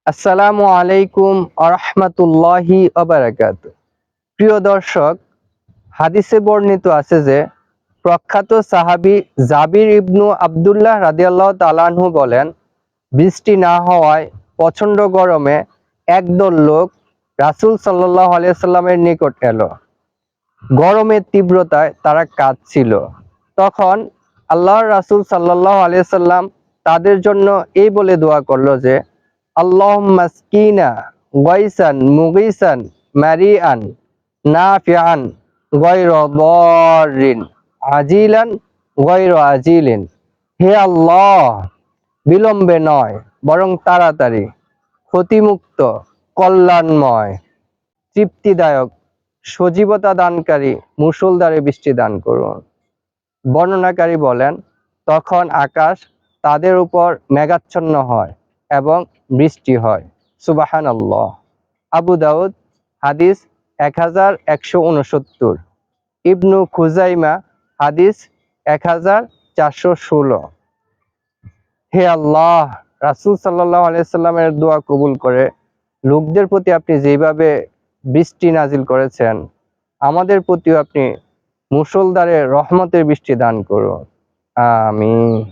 আসসালামু আলাইকুম আরহামাতুল্লাহি ওয়াবারাকাতু। প্রিয় দর্শক, হাদিসে বর্ণিত আছে যে প্রখ্যাত সাহাবী জাবির ইবনু আব্দুল্লাহ রাদিয়াল্লাহু তাআলা আনহু বলেন, বৃষ্টি না হওয়ায় প্রচণ্ড গরমে একদল লোক রাসূল সাল্লাল্লাহু আলাইহি সাল্লামের নিকট এলো। গরমের তীব্রতায় তারা কাঁদছিল। তখন আল্লাহর রাসূল সাল্লাল্লাহু আলাইহি সাল্লাম তাদের জন্য এই বলে দোয়া করল যে, আল্লাহুম্মা আসকিনা গায়সান মুগীসান মারিআন নাফিআন গায়রা দাররিন আজিলান গায়রা আজিলিন। হে আল্লাহ, বিলম্বে নয় বরং তাড়াতাড়ি, ক্ষতিমুক্ত, কল্যাণময়, তৃপ্তিদায়ক, সজীবতা দানকারী মুষলধারে বৃষ্টি দান করুন। বর্ণনাকারী বলেন, তখন আকাশ তাদের উপর মেঘাচ্ছন্ন হয় এবং বৃষ্টি হয়। সুবহানাল্লাহ। আবু দাউদ, হাদিস 1169। ইবনু খুজাইমা, হাদিস 1416। হে আল্লাহ, রাসূল সাল্লাল্লাহু আলাইহি সাল্লামের দোয়া কবুল করে লোকদের প্রতি আপনি যেভাবে বৃষ্টি নাজিল করেছেন, আমাদের প্রতিও আপনি মুষলধারে রহমতের বৃষ্টি দান করুন। আমিন।